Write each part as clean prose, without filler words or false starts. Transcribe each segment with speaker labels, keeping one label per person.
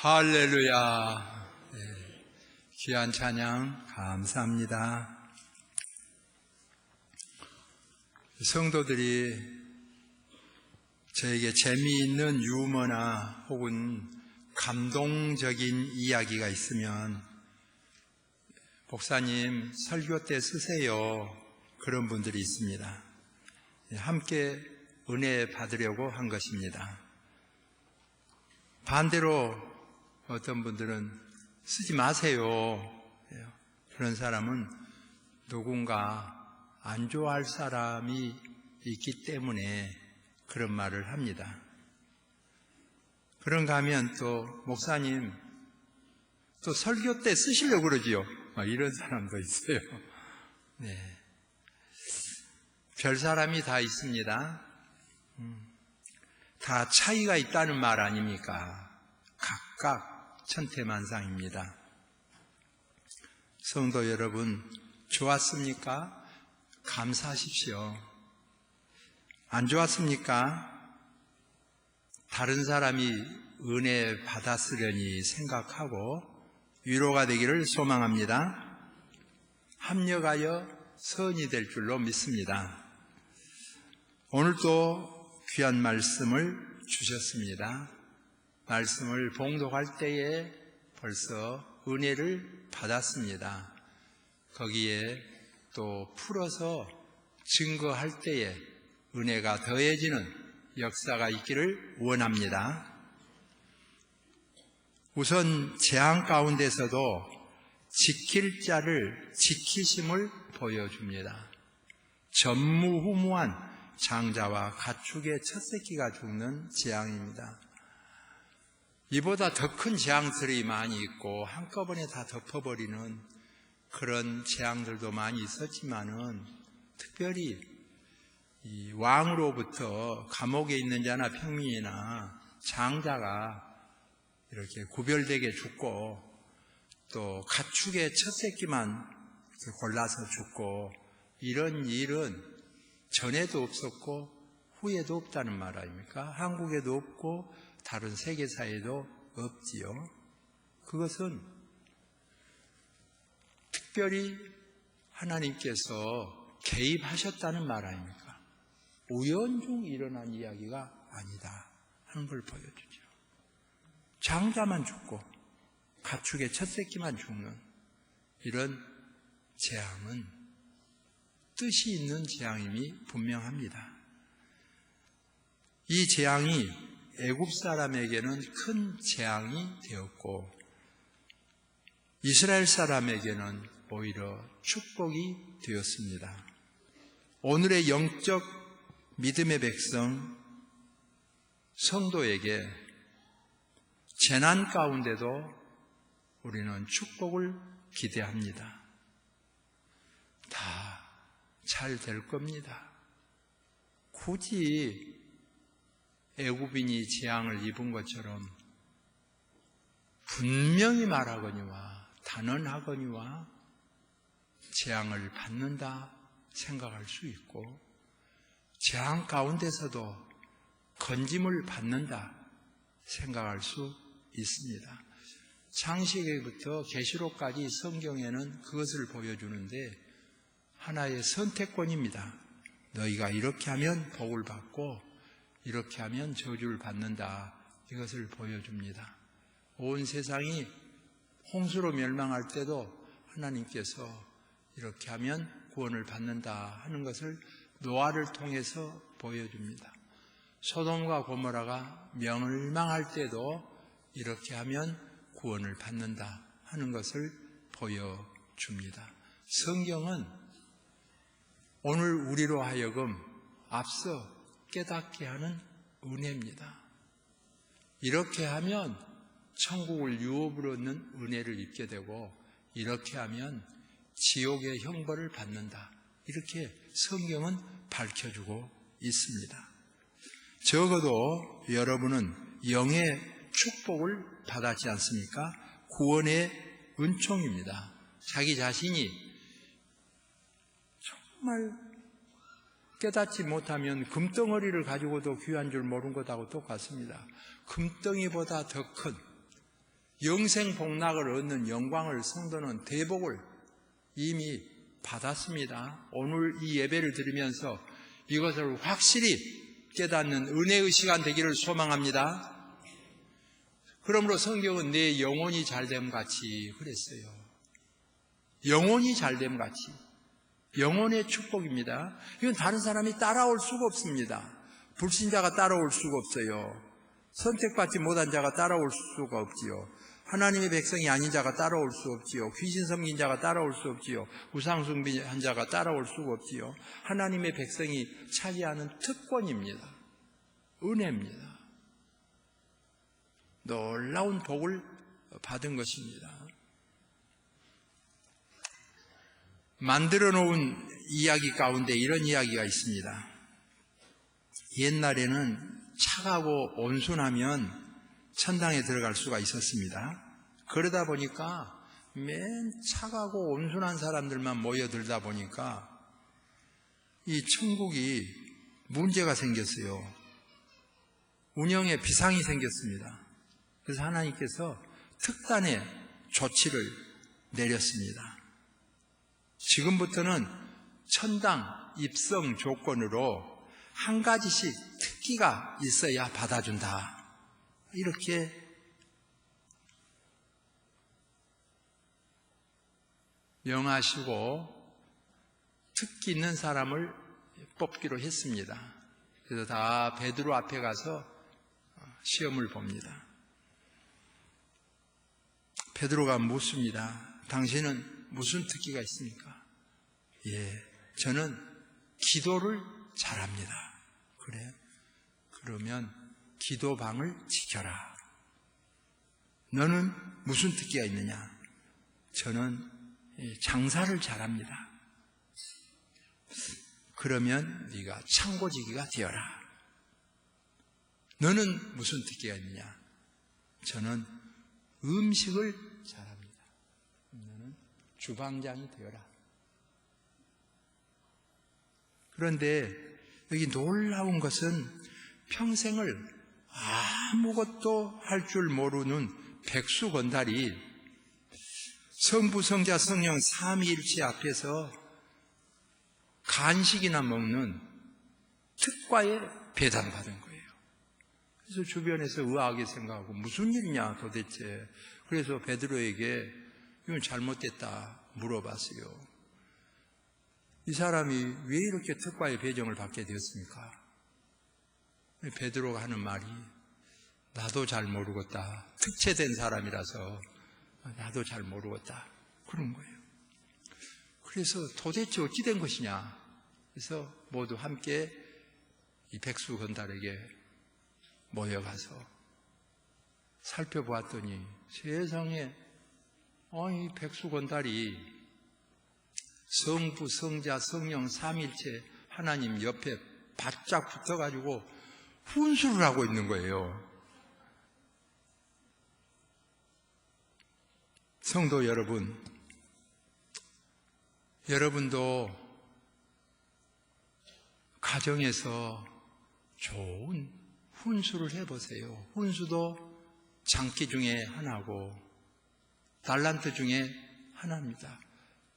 Speaker 1: 할렐루야. 귀한 찬양 감사합니다. 성도들이 저에게 재미있는 유머나 혹은 감동적인 이야기가 있으면 목사님 설교 때 쓰세요. 그런 분들이 있습니다. 함께 은혜 받으려고 한 것입니다. 반대로 어떤 분들은 쓰지 마세요. 그런 사람은 누군가 안 좋아할 사람이 있기 때문에 그런 말을 합니다. 그런가 하면 또 목사님 또 설교 때 쓰시려고 그러지요. 이런 사람도 있어요. 네. 별 사람이 다 있습니다. 다 차이가 있다는 말 아닙니까? 각각 천태만상입니다. 성도 여러분, 좋았습니까? 감사하십시오. 안 좋았습니까? 다른 사람이 은혜 받았으려니 생각하고 위로가 되기를 소망합니다. 합력하여 선이 될 줄로 믿습니다. 오늘도 귀한 말씀을 주셨습니다. 말씀을 봉독할 때에 벌써 은혜를 받았습니다. 거기에 또 풀어서 증거할 때에 은혜가 더해지는 역사가 있기를 원합니다. 우선 재앙 가운데서도 지킬 자를 지키심을 보여줍니다. 전무후무한 장자와 가축의 첫 새끼가 죽는 재앙입니다. 이보다 더 큰 재앙들이 많이 있고 한꺼번에 다 덮어버리는 그런 재앙들도 많이 있었지만은 특별히 이 왕으로부터 감옥에 있는 자나 평민이나 장자가 이렇게 구별되게 죽고 또 가축의 첫 새끼만 골라서 죽고 이런 일은 전에도 없었고 후에도 없다는 말 아닙니까? 한국에도 없고 다른 세계사에도 없지요. 그것은 특별히 하나님께서 개입하셨다는 말 아닙니까? 우연중 일어난 이야기가 아니다 하는 걸 보여주죠. 장자만 죽고 가축의 첫 새끼만 죽는 이런 재앙은 뜻이 있는 재앙임이 분명합니다. 이 재앙이 애굽 사람에게는 큰 재앙이 되었고 이스라엘 사람에게는 오히려 축복이 되었습니다. 오늘의 영적 믿음의 백성 성도에게 재난 가운데도 우리는 축복을 기대합니다. 다 잘 될 겁니다. 굳이 애굽인이 재앙을 입은 것처럼 분명히 말하거니와 단언하거니와 재앙을 받는다 생각할 수 있고 재앙 가운데서도 건짐을 받는다 생각할 수 있습니다. 창세기부터 계시록까지 성경에는 그것을 보여주는데 하나의 선택권입니다. 너희가 이렇게 하면 복을 받고 이렇게 하면 저주를 받는다. 이것을 보여줍니다. 온 세상이 홍수로 멸망할 때도 하나님께서 이렇게 하면 구원을 받는다 하는 것을 노아를 통해서 보여줍니다. 소돔과 고모라가 멸망할 때도 이렇게 하면 구원을 받는다 하는 것을 보여줍니다. 성경은 오늘 우리로 하여금 앞서 깨닫게 하는 은혜입니다. 이렇게 하면 천국을 유업으로 얻는 은혜를 입게 되고 이렇게 하면 지옥의 형벌을 받는다. 이렇게 성경은 밝혀주고 있습니다. 적어도 여러분은 영의 축복을 받았지 않습니까? 구원의 은총입니다. 자기 자신이 정말 깨닫지 못하면 금덩어리를 가지고도 귀한 줄 모르는 것하고 똑같습니다. 금덩이보다 더 큰 영생 복락을 얻는 영광을 성도는 대복을 이미 받았습니다. 오늘 이 예배를 드리면서 이것을 확실히 깨닫는 은혜의 시간 되기를 소망합니다. 그러므로 성경은 내 영혼이 잘됨 같이 그랬어요. 영혼이 잘됨 같이. 영혼의 축복입니다. 이건 다른 사람이 따라올 수가 없습니다. 불신자가 따라올 수가 없어요. 선택받지 못한 자가 따라올 수가 없지요. 하나님의 백성이 아닌 자가 따라올 수 없지요. 귀신 섬긴 자가 따라올 수 없지요. 우상 숭배한 자가 따라올 수가 없지요. 하나님의 백성이 차지하는 특권입니다. 은혜입니다. 놀라운 복을 받은 것입니다. 만들어 놓은 이야기 가운데 이런 이야기가 있습니다. 옛날에는 차가고 온순하면 천당에 들어갈 수가 있었습니다. 그러다 보니까 맨 차가고 온순한 사람들만 모여들다 보니까 이 천국이 문제가 생겼어요. 운영에 비상이 생겼습니다. 그래서 하나님께서 특단의 조치를 내렸습니다. 지금부터는 천당 입성 조건으로 한 가지씩 특기가 있어야 받아준다. 이렇게 명하시고 특기 있는 사람을 뽑기로 했습니다. 그래서 다 베드로 앞에 가서 시험을 봅니다. 베드로가 묻습니다. 당신은 무슨 특기가 있습니까? 예, 저는 기도를 잘합니다. 그래? 그러면 기도방을 지켜라. 너는 무슨 특기가 있느냐? 저는 장사를 잘합니다. 그러면 네가 창고지기가 되어라. 너는 무슨 특기가 있느냐? 저는 음식을 잘합니다. 너는 주방장이 되어라. 그런데 여기 놀라운 것은 평생을 아무것도 할 줄 모르는 백수건달이 성부, 성자, 성령 삼위일체 앞에서 간식이나 먹는 특과에 배당받은 거예요. 그래서 주변에서 의아하게 생각하고 무슨 일이냐 도대체. 그래서 베드로에게 이건 잘못됐다 물어봤어요. 이 사람이 왜 이렇게 특과의 배정을 받게 되었습니까? 베드로가 하는 말이 나도 잘 모르겠다. 특채된 사람이라서 나도 잘 모르겠다. 그런 거예요. 그래서 도대체 어찌 된 것이냐. 그래서 모두 함께 이 백수 건달에게 모여가서 살펴보았더니 세상에 이 백수 건달이 성부, 성자, 성령 삼일체 하나님 옆에 바짝 붙어가지고 훈수를 하고 있는 거예요. 성도 여러분, 여러분도 가정에서 좋은 훈수를 해보세요. 훈수도 장기 중에 하나고 달란트 중에 하나입니다.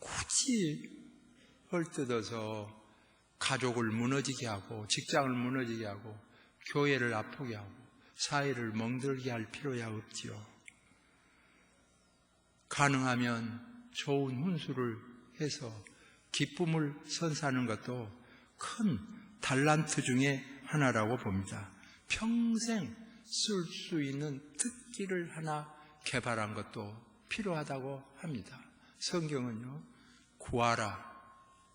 Speaker 1: 굳이 헐뜯어서 가족을 무너지게 하고 직장을 무너지게 하고 교회를 아프게 하고 사회를 멍들게 할 필요야 없지요. 가능하면 좋은 훈수를 해서 기쁨을 선사하는 것도 큰 달란트 중에 하나라고 봅니다. 평생 쓸 수 있는 특기를 하나 개발한 것도 필요하다고 합니다. 성경은요, 구하라,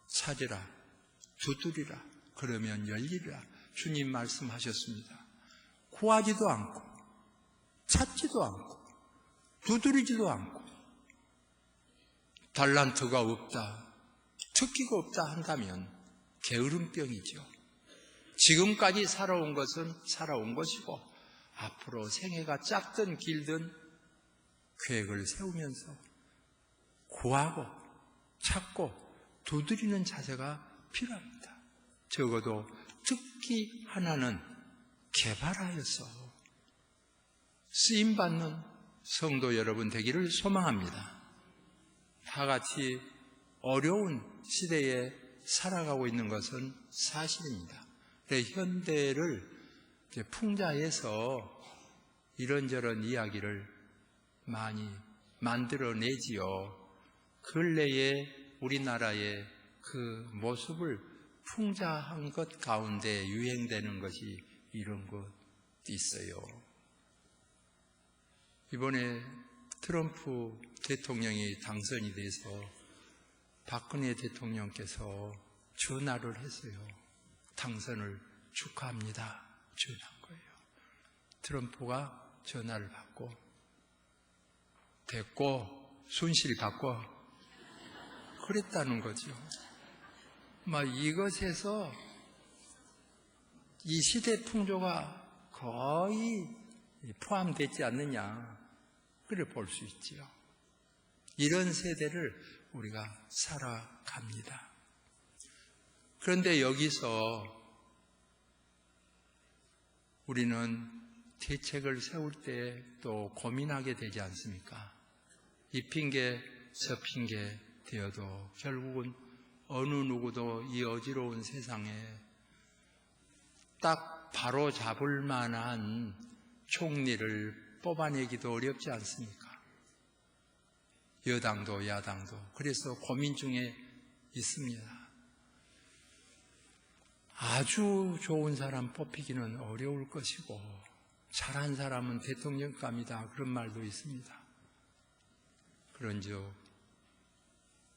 Speaker 1: 찾으라, 두드리라, 그러면 열리리라. 주님 말씀하셨습니다. 구하지도 않고, 찾지도 않고, 두드리지도 않고, 달란트가 없다, 특기가 없다 한다면 게으름병이죠. 지금까지 살아온 것은 살아온 것이고 앞으로 생애가 짧든 길든 계획을 세우면서 구하고 찾고 두드리는 자세가 필요합니다. 적어도 특기 하나는 개발하여서 쓰임받는 성도 여러분 되기를 소망합니다. 다 같이 어려운 시대에 살아가고 있는 것은 사실입니다. 현대를 풍자해서 이런저런 이야기를 많이 만들어내지요. 근래에 우리나라의 그 모습을 풍자한 것 가운데 유행되는 것이 이런 것 있어요. 이번에 트럼프 대통령이 당선이 돼서 박근혜 대통령께서 전화를 했어요. 당선을 축하합니다. 전화한 거예요. 트럼프가 전화를 받고 됐고 순실 받고 그랬다는 거죠. 이것에서 이 시대 풍조가 거의 포함되지 않느냐 그래 볼 수 있지요. 이런 세대를 우리가 살아갑니다. 그런데 여기서 우리는 대책을 세울 때 또 고민하게 되지 않습니까? 이 핑계 저 핑계 되어도 결국은 어느 누구도 이 어지러운 세상에 딱 바로 잡을 만한 총리를 뽑아내기도 어렵지 않습니까? 여당도 야당도. 그래서 고민 중에 있습니다. 아주 좋은 사람 뽑히기는 어려울 것이고 잘한 사람은 대통령감이다, 그런 말도 있습니다. 그런즉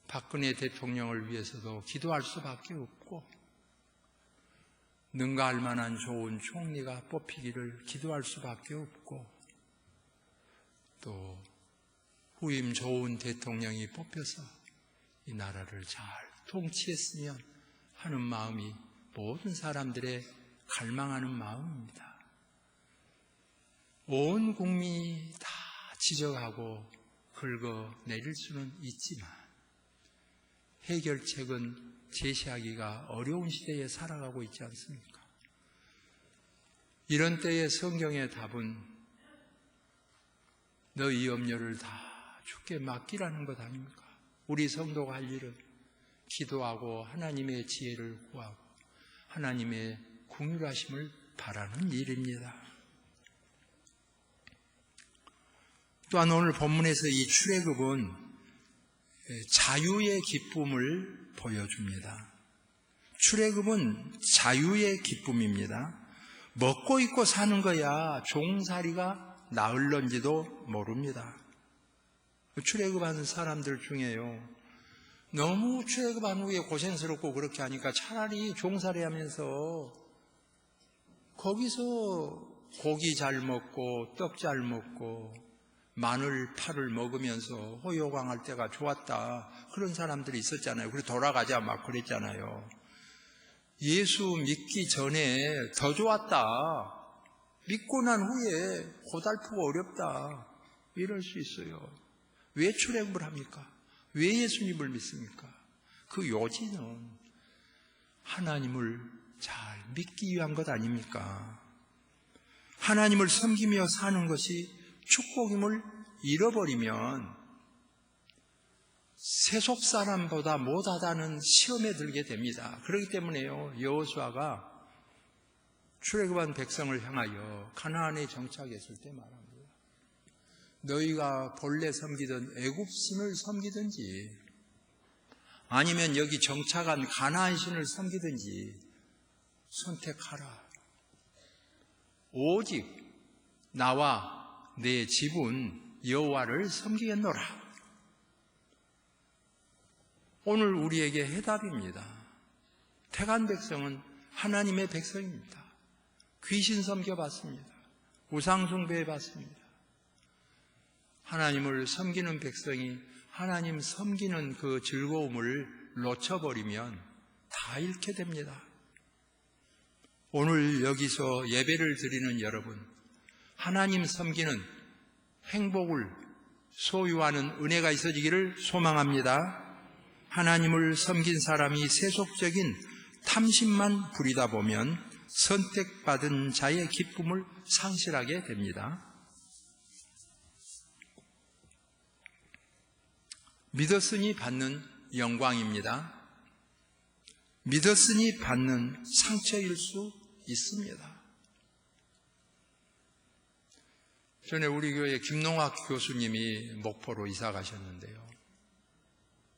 Speaker 1: 박근혜 대통령을 위해서도 기도할 수밖에 없고, 능가할 만한 좋은 총리가 뽑히기를 기도할 수밖에 없고, 또 후임 좋은 대통령이 뽑혀서 이 나라를 잘 통치했으면 하는 마음이 모든 사람들의 갈망하는 마음입니다. 온 국민이 다 지적하고 긁어내릴 수는 있지만 해결책은 제시하기가 어려운 시대에 살아가고 있지 않습니까? 이런 때에 성경의 답은 너희 염려를 다 주께 맡기라는 것 아닙니까? 우리 성도가 할 일은 기도하고 하나님의 지혜를 구하고 하나님의 긍휼하심을 바라는 일입니다. 또한 오늘 본문에서 이 출애굽은 자유의 기쁨을 보여줍니다. 출애굽은 자유의 기쁨입니다. 먹고 입고 사는 거야 종살이가 나을런지도 모릅니다. 출애굽하는 사람들 중에요, 너무 출애굽한 후에 고생스럽고 그렇게 하니까 차라리 종살이 하면서 거기서 고기 잘 먹고 떡 잘 먹고 마늘, 파를 먹으면서 호요광할 때가 좋았다, 그런 사람들이 있었잖아요. 그리고 돌아가자 막 그랬잖아요. 예수 믿기 전에 더 좋았다, 믿고 난 후에 고달프고 어렵다, 이럴 수 있어요. 왜 출애굽을 합니까? 왜 예수님을 믿습니까? 그 요지는 하나님을 잘 믿기 위한 것 아닙니까? 하나님을 섬기며 사는 것이 축복임을 잃어버리면 세속 사람보다 못하다는 시험에 들게 됩니다. 그렇기 때문에요, 여호수아가 출애굽한 백성을 향하여 가나안에 정착했을 때 말합니다. 너희가 본래 섬기던 애굽 신을 섬기든지 아니면 여기 정착한 가나안 신을 섬기든지 선택하라. 오직 나와 내 집은 여호와를 섬기겠노라. 오늘 우리에게 해답입니다. 택한 백성은 하나님의 백성입니다. 귀신 섬겨봤습니다. 우상 숭배해봤습니다. 하나님을 섬기는 백성이 하나님 섬기는 그 즐거움을 놓쳐버리면 다 잃게 됩니다. 오늘 여기서 예배를 드리는 여러분, 하나님 섬기는 행복을 소유하는 은혜가 있어지기를 소망합니다. 하나님을 섬긴 사람이 세속적인 탐심만 부리다 보면 선택받은 자의 기쁨을 상실하게 됩니다. 믿었으니 받는 영광입니다. 믿었으니 받는 상처일 수 있습니다. 전에 우리 교회 김농학 교수님이 목포로 이사 가셨는데요,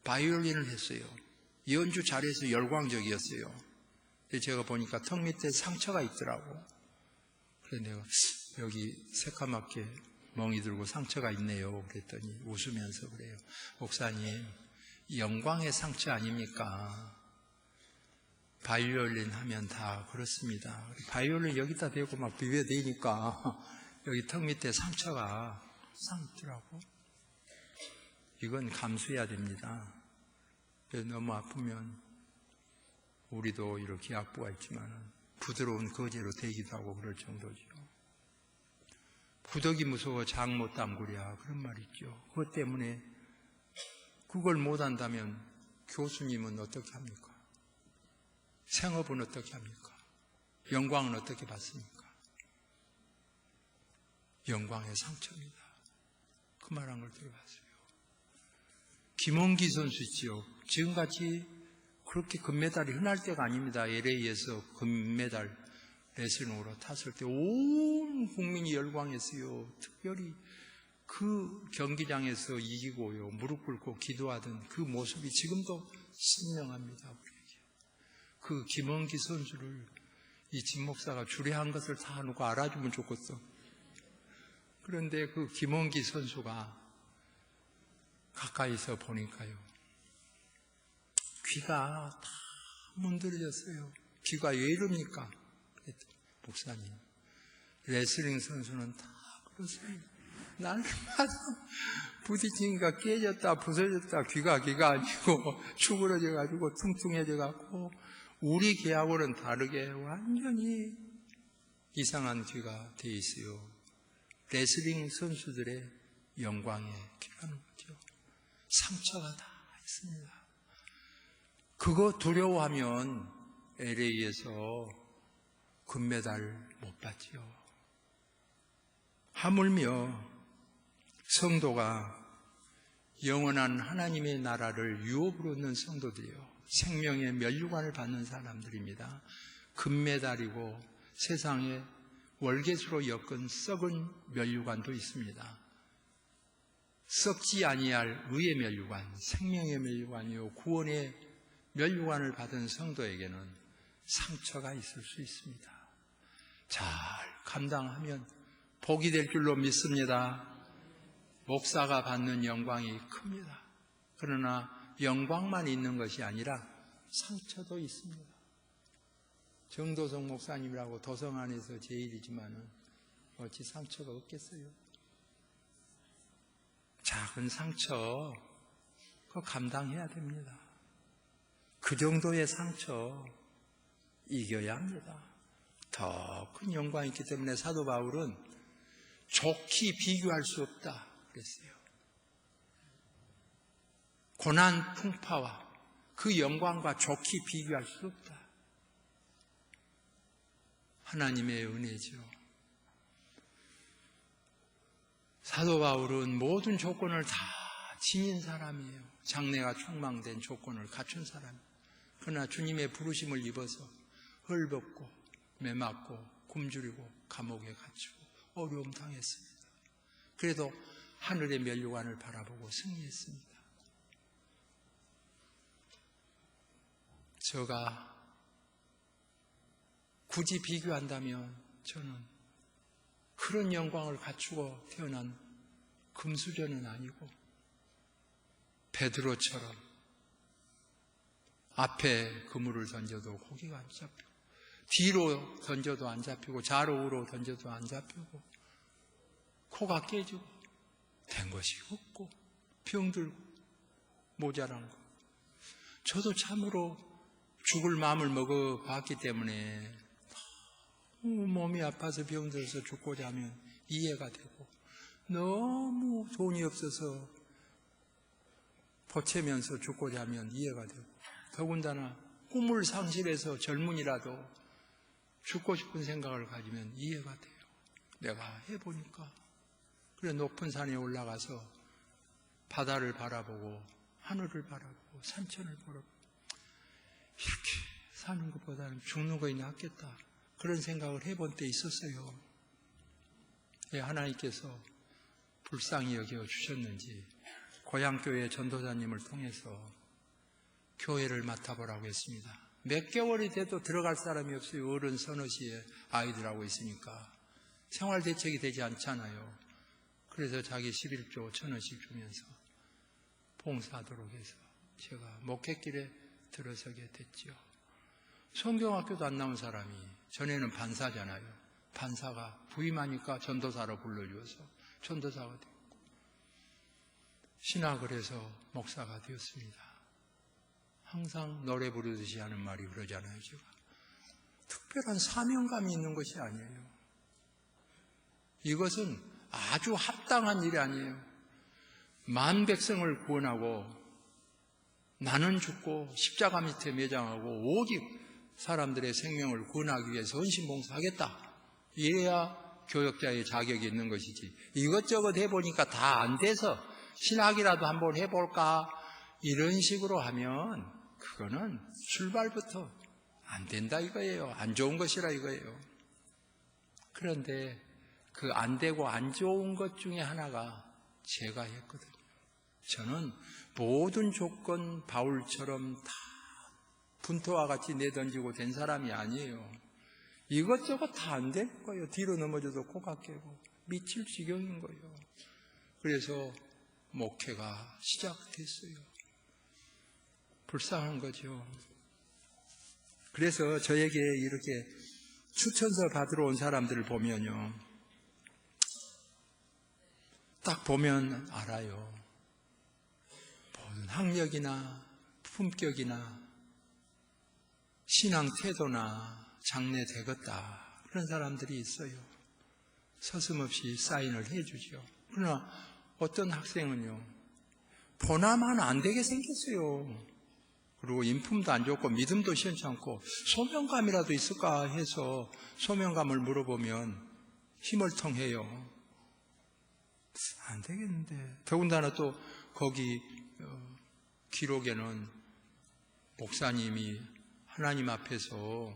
Speaker 1: 바이올린을 했어요. 연주 잘해서 열광적이었어요. 제가 보니까 턱 밑에 상처가 있더라고. 그래서 내가 여기 새까맣게 멍이 들고 상처가 있네요. 그랬더니 웃으면서 그래요. 목사님, 영광의 상처 아닙니까? 바이올린 하면 다 그렇습니다. 바이올린 여기다 대고 막 비벼대니까 여기 턱 밑에 상처가 싹 있더라고. 이건 감수해야 됩니다. 너무 아프면 우리도 이렇게 약부가 있지만 부드러운 거제로 되기도 하고 그럴 정도죠. 구더기 무서워 장 못 담그랴, 그런 말 있죠. 그것 때문에 그걸 못한다면 교수님은 어떻게 합니까? 생업은 어떻게 합니까? 영광은 어떻게 받습니까? 영광의 상처입니다. 그 말한 걸 들어봤어요. 김원기 선수 있지요. 지금같이 그렇게 금메달이 흔할 때가 아닙니다. LA에서 금메달 레슬링으로 탔을 때 온 국민이 열광했어요. 특별히 그 경기장에서 이기고요, 무릎 꿇고 기도하던 그 모습이 지금도 선명합니다. 우리에게. 그 김원기 선수를 이 진 목사가 주례한 것을 다 놓고 알아주면 좋겠어. 그런데 그 김원기 선수가 가까이서 보니까요, 귀가 다 문드러졌어요. 귀가 왜 이럽니까? 그랬더니, 목사님, 레슬링 선수는 다 그렇습니다. 날마다 부딪히니까 깨졌다 부서졌다, 귀가 아니고 추그러져가지고 퉁퉁해져가지고 우리 귀하고는 다르게 완전히 이상한 귀가 돼 있어요. 레슬링 선수들의 영광에 귀라는 거죠. 상처가 다 있습니다. 그거 두려워하면 LA에서 금메달 못 받지요. 하물며 성도가 영원한 하나님의 나라를 유업으로 얻는 성도들이요, 생명의 면류관을 받는 사람들입니다. 금메달이고 세상에 월계수로 엮은 썩은 면류관도 있습니다. 썩지 아니할 의의 면류관, 생명의 면류관이요, 구원의 면류관을 받은 성도에게는 상처가 있을 수 있습니다. 잘 감당하면 복이 될 줄로 믿습니다. 목사가 받는 영광이 큽니다. 그러나 영광만 있는 것이 아니라 상처도 있습니다. 정도성 목사님이라고 도성 안에서 제일이지만은 어찌 상처가 없겠어요? 작은 상처, 그거 감당해야 됩니다. 그 정도의 상처 이겨야 합니다. 더 큰 영광이 있기 때문에 사도 바울은 좋게 비교할 수 없다 그랬어요. 고난 풍파와 그 영광과 좋게 비교할 수 없다. 하나님의 은혜죠. 사도 바울은 모든 조건을 다 지닌 사람이에요. 장래가 촉망된 조건을 갖춘 사람. 그러나 주님의 부르심을 입어서 헐벗고 매맞고 굶주리고 감옥에 갇히고 어려움 당했습니다. 그래도 하늘의 면류관을 바라보고 승리했습니다. 제가 굳이 비교한다면 저는 그런 영광을 갖추고 태어난 금수저는 아니고 베드로처럼 앞에 그물을 던져도 고기가 안 잡히고 뒤로 던져도 안 잡히고 좌로우로 던져도 안 잡히고 코가 깨지고 된 것이 없고 병들고 모자란 거. 저도 참으로 죽을 마음을 먹어봤기 때문에 몸이 아파서 병들어서 죽고자 하면 이해가 되고, 너무 돈이 없어서 보채면서 죽고자 하면 이해가 되고, 더군다나 꿈을 상실해서 젊은이라도 죽고 싶은 생각을 가지면 이해가 돼요. 내가 해보니까. 그래 높은 산에 올라가서 바다를 바라보고 하늘을 바라보고 산천을 바라보고 이렇게 사는 것보다는 죽는 것이 낫겠다, 그런 생각을 해본 때 있었어요. 왜 하나님께서 불쌍히 여겨주셨는지 고향교회 전도사님을 통해서 교회를 맡아보라고 했습니다. 몇 개월이 돼도 들어갈 사람이 없어요. 어른 서너시에 아이들하고 있으니까 생활대책이 되지 않잖아요. 그래서 자기 11조 1,000원씩 주면서 봉사하도록 해서 제가 목회길에 들어서게 됐죠. 성경학교도 안 나온 사람이, 전에는 반사잖아요. 반사가 부임하니까 전도사로 불러주어서 전도사가 되었고, 신학을 해서 목사가 되었습니다. 항상 노래 부르듯이 하는 말이 그러잖아요. 제가 특별한 사명감이 있는 것이 아니에요. 이것은 아주 합당한 일이 아니에요. 만 백성을 구원하고 나는 죽고 십자가 밑에 매장하고 오직 사람들의 생명을 구원하기 위해서 헌신봉사하겠다, 이래야 교역자의 자격이 있는 것이지, 이것저것 해보니까 다 안 돼서 신학이라도 한번 해볼까 이런 식으로 하면 그거는 출발부터 안 된다 이거예요. 안 좋은 것이라 이거예요. 그런데 그 안 되고 안 좋은 것 중에 하나가 제가 했거든요. 저는 모든 조건 바울처럼 다 분토와 같이 내던지고 된 사람이 아니에요. 이것저것 다 안 되는 거예요. 뒤로 넘어져도 코가 깨고 미칠 지경인 거예요. 그래서 목회가 시작됐어요. 불쌍한 거죠. 그래서 저에게 이렇게 추천서 받으러 온 사람들을 보면요, 딱 보면 알아요. 모든 학력이나 품격이나 신앙 태도나 장래 되겠다, 그런 사람들이 있어요. 서슴없이 사인을 해주죠. 그러나 어떤 학생은요, 보나마나 안 되게 생겼어요. 그리고 인품도 안 좋고 믿음도 시원찮고 소명감이라도 있을까 해서 소명감을 물어보면 힘을 통해요. 안 되겠는데. 더군다나 또 거기 기록에는 목사님이 하나님 앞에서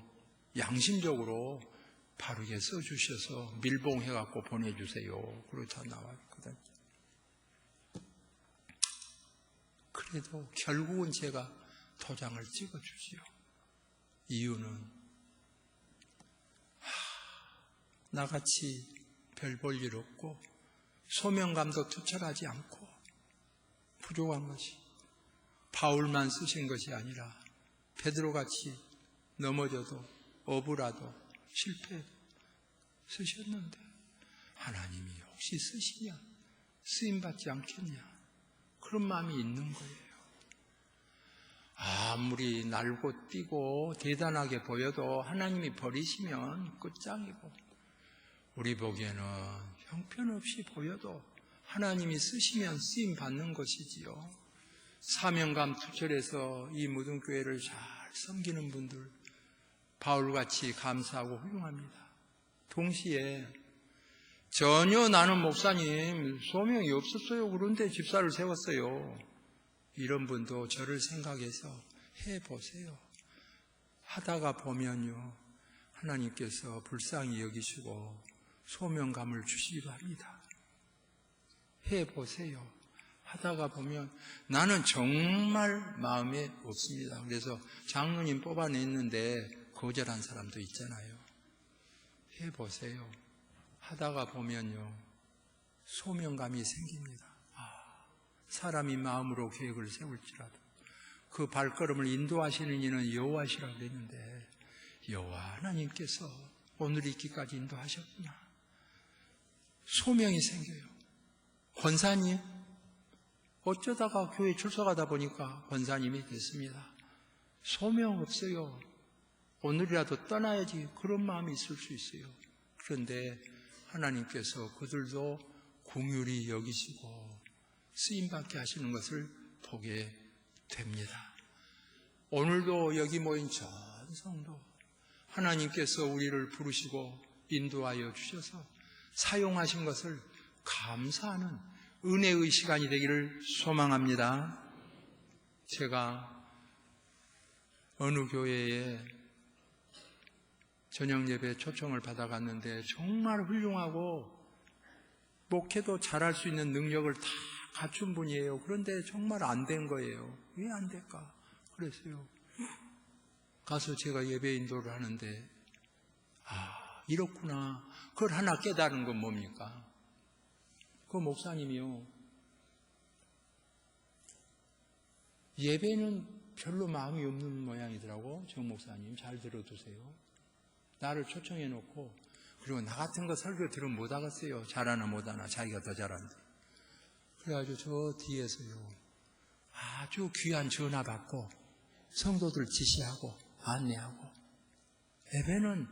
Speaker 1: 양심적으로 바르게 써주셔서 밀봉해갖고 보내주세요. 그리고 다 나왔거든요. 그래도 결국은 제가 도장을 찍어주지요. 이유는 나같이 별 볼 일 없고 소명감도 투철하지 않고 부족한 것이 바울만 쓰신 것이 아니라 베드로같이 넘어져도 어부라도 실패해도 쓰셨는데 하나님이 혹시 쓰시냐, 쓰임받지 않겠냐, 그런 마음이 있는 거예요. 아무리 날고 뛰고 대단하게 보여도 하나님이 버리시면 끝장이고, 우리 보기에는 형편없이 보여도 하나님이 쓰시면 쓰임 받는 것이지요. 사명감 투철해서 이 모든 교회를 잘 섬기는 분들 바울같이 감사하고 훌륭합니다. 동시에 전혀 나는 목사님 소명이 없었어요, 그런데 집사를 세웠어요, 이런 분도 저를 생각해서 해보세요. 하다가 보면요, 하나님께서 불쌍히 여기시고 소명감을 주시기도 합니다. 해보세요. 하다가 보면 나는 정말 마음에 없습니다. 그래서 장로님 뽑아냈는데 거절한 사람도 있잖아요. 해보세요. 하다가 보면요, 소명감이 생깁니다. 사람이 마음으로 계획을 세울지라도 그 발걸음을 인도하시는 이는 여호와시라고 그랬는데 여호와 하나님께서 오늘 있기까지 인도하셨구나. 소명이 생겨요. 권사님, 어쩌다가 교회 출석하다 보니까 권사님이 됐습니다. 소명 없어요. 오늘이라도 떠나야지, 그런 마음이 있을 수 있어요. 그런데 하나님께서 그들도 긍휼히 여기시고 쓰임받게 하시는 것을 보게 됩니다. 오늘도 여기 모인 전 성도, 하나님께서 우리를 부르시고 인도하여 주셔서 사용하신 것을 감사하는 은혜의 시간이 되기를 소망합니다. 제가 어느 교회에 저녁 예배 초청을 받아갔는데 정말 훌륭하고 목회도 잘할 수 있는 능력을 다 갖춘 분이에요. 그런데 정말 안 된 거예요. 왜 안 될까? 그랬어요. 가서 제가 예배 인도를 하는데 이렇구나. 그걸 하나 깨달은 건 뭡니까? 그 목사님이요, 예배는 별로 마음이 없는 모양이더라고. 정 목사님 잘 들어두세요. 나를 초청해 놓고, 그리고 나 같은 거 설교 들으면 못 하겠어요. 잘하나 못하나 자기가 더 잘한다. 그래가지고 저 뒤에서요, 아주 귀한 전화 받고 성도들 지시하고 안내하고, 예배는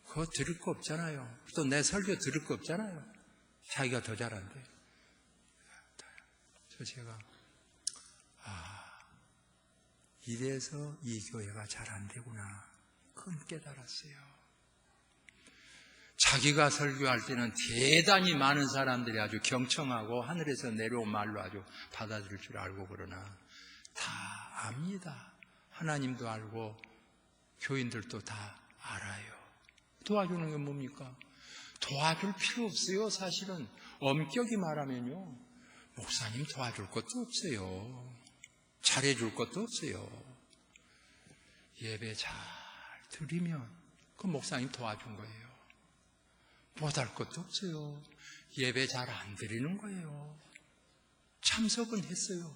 Speaker 1: 그거 들을 거 없잖아요. 또 내 설교 들을 거 없잖아요. 자기가 더 잘한대. 그래서 제가 이래서 이 교회가 잘 안 되구나, 그건 깨달았어요. 자기가 설교할 때는 대단히 많은 사람들이 아주 경청하고 하늘에서 내려온 말로 아주 받아들일 줄 알고, 그러나 다 압니다. 하나님도 알고 교인들도 다 알아요. 도와주는 게 뭡니까? 도와줄 필요 없어요. 사실은 엄격히 말하면요, 목사님 도와줄 것도 없어요. 잘해줄 것도 없어요. 예배 잘 드리면 그 목사님 도와준 거예요. 못할 것도 없어요. 예배 잘 안 드리는 거예요. 참석은 했어요.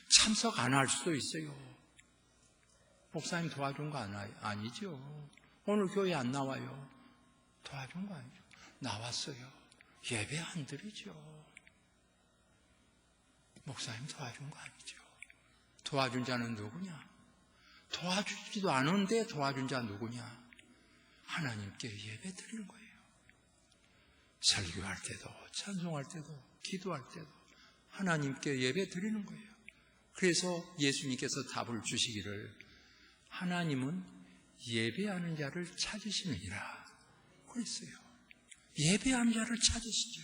Speaker 1: 참석 안 할 수도 있어요. 목사님 도와준 거 아니죠. 오늘 교회 안 나와요. 도와준 거 아니죠. 나왔어요. 예배 안 드리죠. 목사님 도와준 거 아니죠. 도와준 자는 누구냐? 도와주지도 않은데 도와준 자 누구냐? 하나님께 예배 드리는 거예요. 설교할 때도, 찬송할 때도, 기도할 때도 하나님께 예배 드리는 거예요. 그래서 예수님께서 답을 주시기를, 하나님은 예배하는 자를 찾으시느니라 그랬어요. 예배하는 자를 찾으시죠.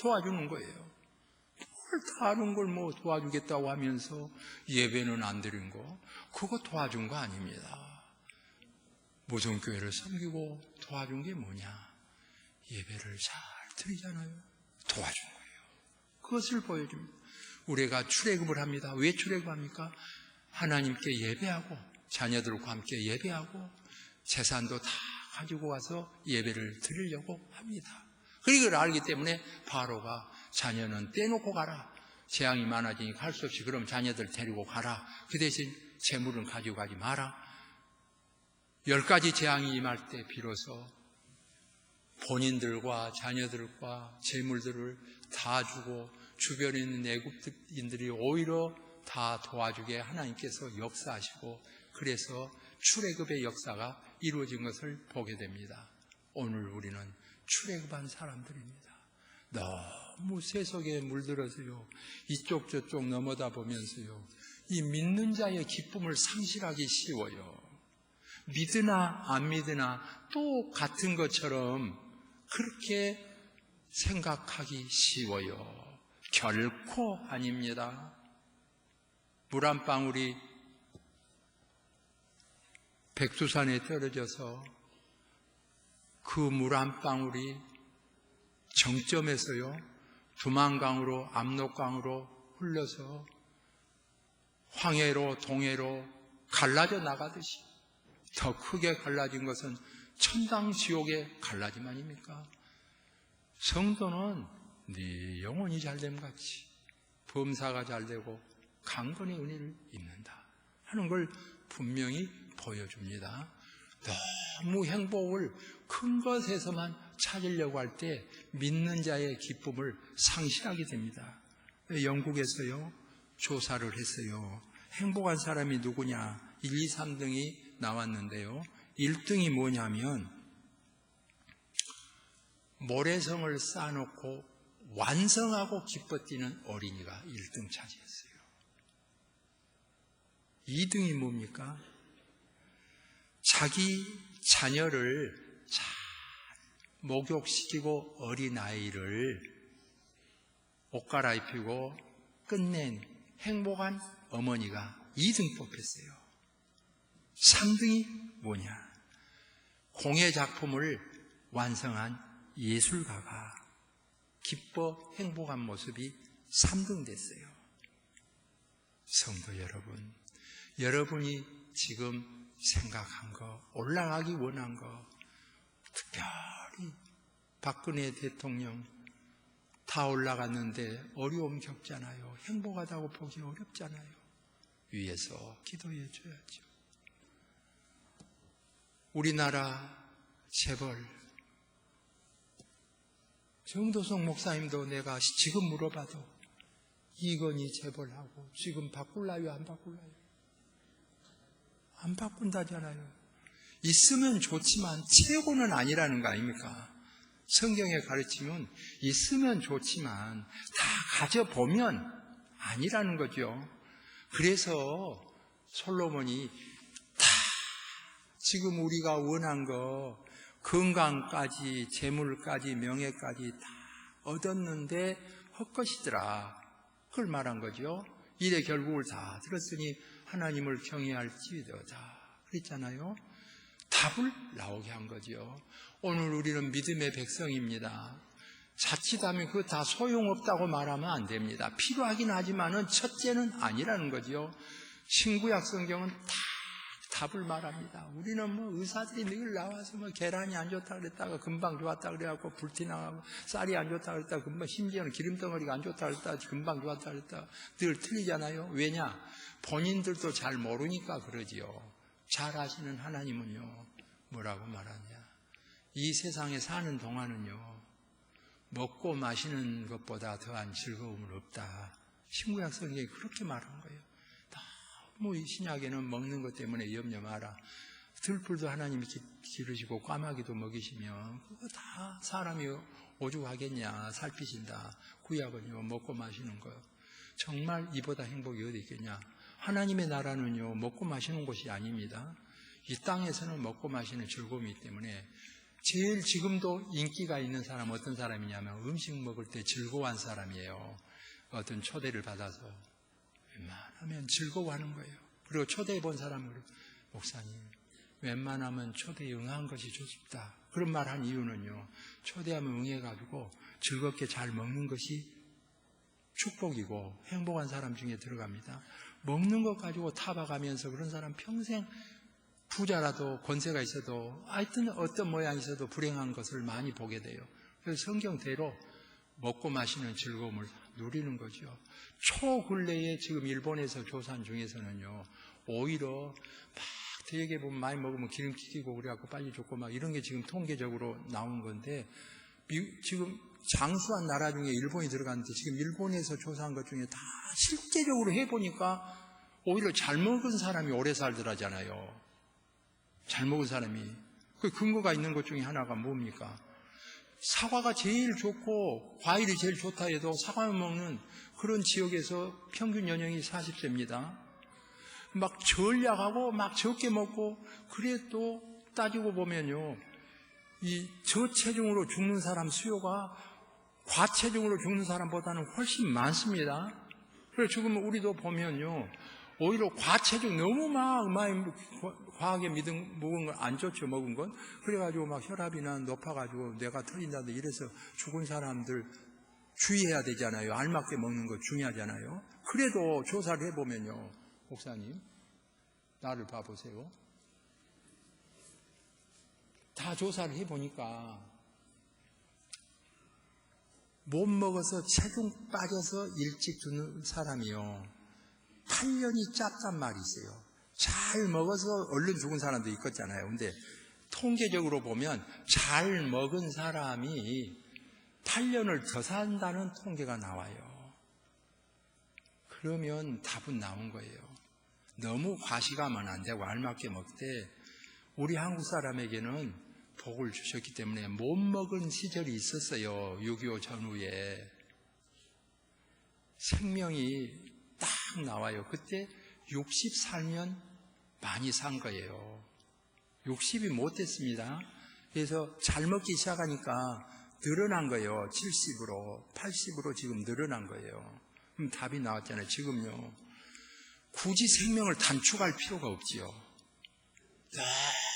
Speaker 1: 도와주는 거예요. 뭘 다른 걸 뭐 도와주겠다고 하면서 예배는 안 드린 거, 그거 도와준 거 아닙니다. 모성교회를 섬기고 도와준 게 뭐냐? 예배를 잘 드리잖아요. 도와준 거예요. 그것을 보여줍니다. 우리가 출애굽을 합니다. 왜 출애굽합니까? 하나님께 예배하고 자녀들과 함께 예배하고 재산도 다 가지고 와서 예배를 드리려고 합니다. 그걸 알기 때문에 바로가 자녀는 떼놓고 가라. 재앙이 많아지니까 할 수 없이 그럼 자녀들 데리고 가라. 그 대신 재물은 가지고 가지 마라. 10가지 재앙이 임할 때 비로소 본인들과 자녀들과 재물들을 다 주고 주변에 있는 애굽인들이 오히려 다 도와주게 하나님께서 역사하시고, 그래서 출애굽의 역사가 이루어진 것을 보게 됩니다. 오늘 우리는 출애굽한 사람들입니다. 너무 세속에 물들어서요, 이쪽 저쪽 넘어다 보면서요, 이 믿는 자의 기쁨을 상실하기 쉬워요. 믿으나 안 믿으나 또 같은 것처럼 그렇게 생각하기 쉬워요. 결코 아닙니다. 물 한 방울이 백두산에 떨어져서 그 물 한 방울이 정점에서요, 두만강으로, 압록강으로 흘러서 황해로, 동해로 갈라져 나가듯이 더 크게 갈라진 것은 천당 지옥의 갈라짐 아닙니까? 성도는 네 영혼이 잘됨 같이 범사가 잘되고 강건의 은혜를 입는다 하는 걸 분명히 보여줍니다. 너무 행복을 큰 것에서만 찾으려고 할 때 믿는 자의 기쁨을 상실하게 됩니다. 영국에서요, 조사를 했어요. 행복한 사람이 누구냐? 1, 2, 3등이 나왔는데요. 1등이 뭐냐면 모래성을 쌓아놓고 완성하고 기뻐 뛰는 어린이가 1등 차지했어요. 2등이 뭡니까? 자기 자녀를 잘 목욕시키고 어린아이를 옷 갈아입히고 끝낸 행복한 어머니가 2등 뽑혔어요. 3등이 뭐냐? 공예 작품을 완성한 예술가가 기뻐 행복한 모습이 3등 됐어요. 성도 여러분, 여러분이 지금 생각한 거, 올라가기 원한 거, 특별히 박근혜 대통령 다 올라갔는데 어려움 겪잖아요. 행복하다고 보기 어렵잖아요. 위에서 기도해 줘야죠. 우리나라 재벌 정도성 목사님도 내가 지금 물어봐도 이건희 재벌하고 지금 바꿀라요, 안 바꿀라요? 안 바꾼다잖아요. 있으면 좋지만 최고는 아니라는 거 아닙니까? 성경에 가르치면 있으면 좋지만 다 가져보면 아니라는 거죠. 그래서 솔로몬이 다 지금 우리가 원한 거, 건강까지 재물까지 명예까지 다 얻었는데 헛것이더라, 그걸 말한 거죠. 이래 결국을 다 들었으니 하나님을 경외할지어다 그랬잖아요. 다 답을 나오게 한 거죠. 오늘 우리는 믿음의 백성입니다. 자칫하면 그거 다 소용없다고 말하면 안 됩니다. 필요하긴 하지만은 첫째는 아니라는 거죠. 신구약 성경은 다 답을 말합니다. 우리는 뭐 의사들이 늘 나와서 뭐 계란이 안 좋다 그랬다가 금방 좋았다 그래갖고 불티나가고, 쌀이 안 좋다 그랬다가 금방, 심지어는 기름덩어리가 안 좋다 그랬다가 금방 좋았다 그랬다가 늘 틀리잖아요. 왜냐? 본인들도 잘 모르니까 그러지요. 잘 아시는 하나님은요, 뭐라고 말하냐? 이 세상에 사는 동안은요, 먹고 마시는 것보다 더한 즐거움은 없다. 신구약 성경이 그렇게 말한 거예요. 너무 이 신약에는 먹는 것 때문에 염려 마라. 들풀도 하나님이 기르시고 까마귀도 먹이시면 그거 다 사람이 오죽하겠냐, 살피신다. 구약은요, 먹고 마시는 거. 정말 이보다 행복이 어디 있겠냐. 하나님의 나라는요, 먹고 마시는 곳이 아닙니다. 이 땅에서는 먹고 마시는 즐거움이기 때문에 제일 지금도 인기가 있는 사람 어떤 사람이냐면 음식 먹을 때 즐거워한 사람이에요. 어떤 초대를 받아서 웬만하면 즐거워하는 거예요. 그리고 초대해 본 사람은 목사님, 웬만하면 초대에 응한 것이 좋습니다. 그런 말 한 이유는요, 초대하면 응해가지고 즐겁게 잘 먹는 것이 축복이고 행복한 사람 중에 들어갑니다. 먹는 것 가지고 타박하면서 그런 사람 평생 부자라도 권세가 있어도 하여튼 어떤 모양이 있어도 불행한 것을 많이 보게 돼요. 그래서 성경대로 먹고 마시는 즐거움을 누리는 거죠. 초근래에 지금 일본에서 조사한 중에서는요, 오히려 막 되게 보면 많이 먹으면 기름기 끼고 그래갖고 빨리 죽고 막 이런 게 지금 통계적으로 나온 건데, 지금 장수한 나라 중에 일본이 들어갔는데 지금 일본에서 조사한 것 중에 다 실제적으로 해보니까 오히려 잘 먹은 사람이 오래 살더라잖아요. 잘 먹은 사람이. 그 근거가 있는 것 중에 하나가 뭡니까? 사과가 제일 좋고 과일이 제일 좋다 해도 사과만 먹는 그런 지역에서 평균 연령이 40세입니다. 막 전략하고 막 적게 먹고, 그래도 따지고 보면요, 이 저체중으로 죽는 사람 수요가 과체중으로 죽는 사람보다는 훨씬 많습니다. 그래서 지금 우리도 보면요, 오히려 과체중 너무 막 많이 과하게 먹은 건 안 좋죠, 먹은 건. 그래가지고 막 혈압이나 높아가지고 뇌가 터진다든지 이래서 죽은 사람들 주의해야 되잖아요. 알맞게 먹는 거 중요하잖아요. 그래도 조사를 해보면요, 목사님, 나를 봐보세요. 다 조사를 해보니까 못 먹어서 체중 빠져서 일찍 죽는 사람이요, 8년이 짧단 말이 있어요. 잘 먹어서 얼른 죽은 사람도 있겠잖아요. 근데 통계적으로 보면 잘 먹은 사람이 8년을 더 산다는 통계가 나와요. 그러면 답은 나온 거예요. 너무 과식하면 안 되고 알맞게 먹되, 우리 한국 사람에게는 복을 주셨기 때문에 못 먹은 시절이 있었어요. 6.25 전후에 생명이 딱 나와요. 그때 60 살면 많이 산 거예요. 60이 못 됐습니다. 그래서 잘 먹기 시작하니까 늘어난 거예요. 70으로 80으로 지금 늘어난 거예요. 그럼 답이 나왔잖아요. 지금요, 굳이 생명을 단축할 필요가 없지요.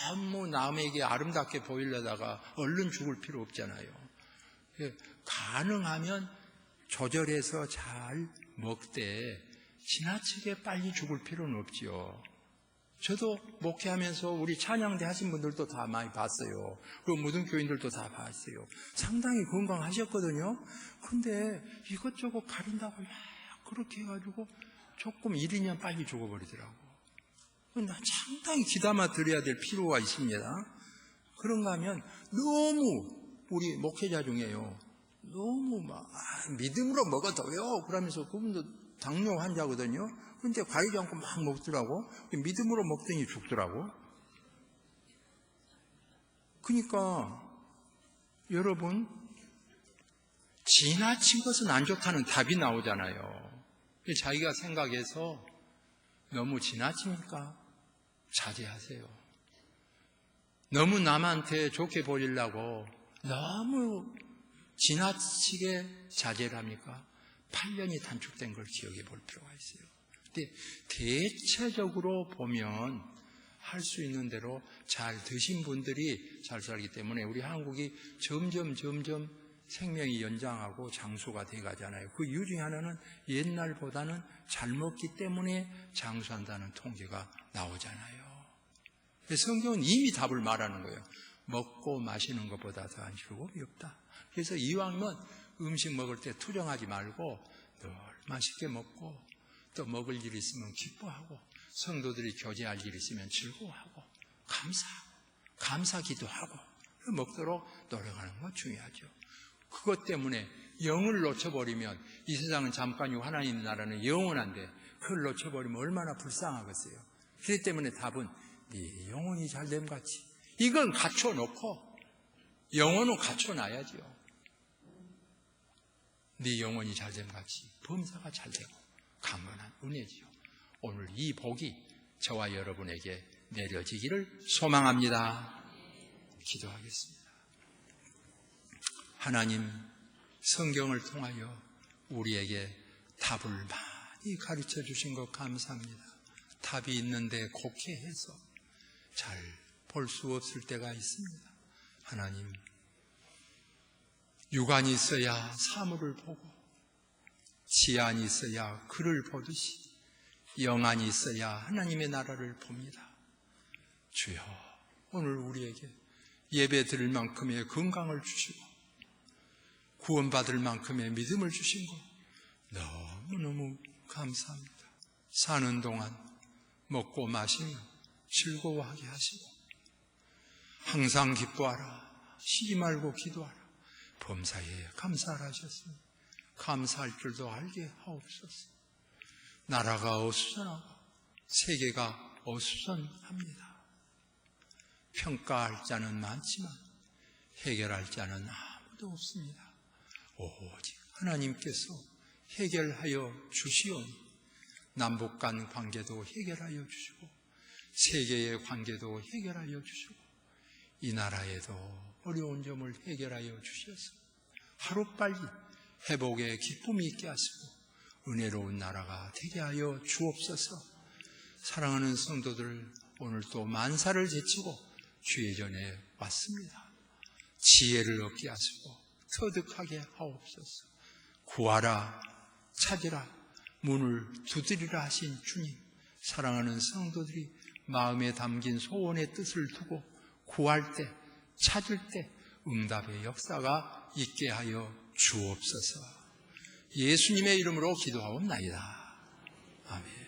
Speaker 1: 너무 남에게 아름답게 보이려다가 얼른 죽을 필요 없잖아요. 가능하면 조절해서 잘 먹되 지나치게 빨리 죽을 필요는 없지요. 저도 목회하면서 우리 찬양대 하신 분들도 다 많이 봤어요. 그리고 모든 교인들도 다 봤어요. 상당히 건강하셨거든요. 근데 이것저것 가린다고 막 그렇게 해가지고 조금 일이면 빨리 죽어버리더라고. 상당히 귀담아 들어야 될 필요가 있습니다. 그런가 하면 너무 우리 목회자 중에요, 너무 막 믿음으로 먹어도요 그러면서, 그분도 당뇨 환자거든요. 근데 과리지 않고 막 먹더라고. 믿음으로 먹더니 죽더라고. 그러니까 여러분, 지나친 것은 안 좋다는 답이 나오잖아요. 자기가 생각해서 너무 지나치니까 자제하세요. 너무 남한테 좋게 보이려고 너무 지나치게 자제를 합니까? 8년이 단축된 걸 기억해 볼 필요가 있어요. 근데 대체적으로 보면 할 수 있는 대로 잘 드신 분들이 잘 살기 때문에 우리 한국이 점점 생명이 연장하고 장수가 돼가잖아요. 그 이유 중에 하나는 옛날보다는 잘 먹기 때문에 장수한다는 통계가 나오잖아요. 성경은 이미 답을 말하는 거예요. 먹고 마시는 것보다 더한 즐거움이 없다. 그래서 이왕이면 음식 먹을 때 투정하지 말고 늘 맛있게 먹고 또 먹을 일 있으면 기뻐하고 성도들이 교제할 일 있으면 즐거워하고 감사 기도하고 먹도록 노력하는 거 중요하죠. 그것 때문에 영을 놓쳐버리면 이 세상은 잠깐이고 하나님 나라는 영원한데 그걸 놓쳐버리면 얼마나 불쌍하겠어요. 그렇기 때문에 답은 네 영혼이 잘됨 같이 이건 갖춰놓고 영혼은 갖춰놔야죠. 네 영혼이 잘됨 같이 범사가 잘되고 강건한 은혜지요. 오늘 이 복이 저와 여러분에게 내려지기를 소망합니다. 기도하겠습니다. 하나님, 성경을 통하여 우리에게 답을 많이 가르쳐 주신 것 감사합니다. 답이 있는데 곡해해서 잘 볼 수 없을 때가 있습니다. 하나님, 육안이 있어야 사물을 보고 지안이 있어야 글을 보듯이 영안이 있어야 하나님의 나라를 봅니다. 주여, 오늘 우리에게 예배 드릴 만큼의 건강을 주시고 구원받을 만큼의 믿음을 주신 것 너무너무 감사합니다. 사는 동안 먹고 마시며 즐거워하게 하시고 항상 기뻐하라, 쉬지 말고 기도하라, 범사에 감사를 하셨으니 감사할 줄도 알게 하옵소서. 나라가 어수선하고 세계가 어수선합니다. 평가할 자는 많지만 해결할 자는 아무도 없습니다. 오직 하나님께서 해결하여 주시오니 남북 간 관계도 해결하여 주시고 세계의 관계도 해결하여 주시고 이 나라에도 어려운 점을 해결하여 주셔서 하루빨리 회복의 기쁨이 있게 하시고 은혜로운 나라가 되게 하여 주옵소서. 사랑하는 성도들, 오늘 또 만사를 제치고 주의 전에 왔습니다. 지혜를 얻게 하시고 터득하게 하옵소서. 구하라, 찾으라, 문을 두드리라 하신 주님, 사랑하는 성도들이 마음에 담긴 소원의 뜻을 두고 구할 때, 찾을 때 응답의 역사가 있게 하여 주옵소서. 예수님의 이름으로 기도하옵나이다. 아멘.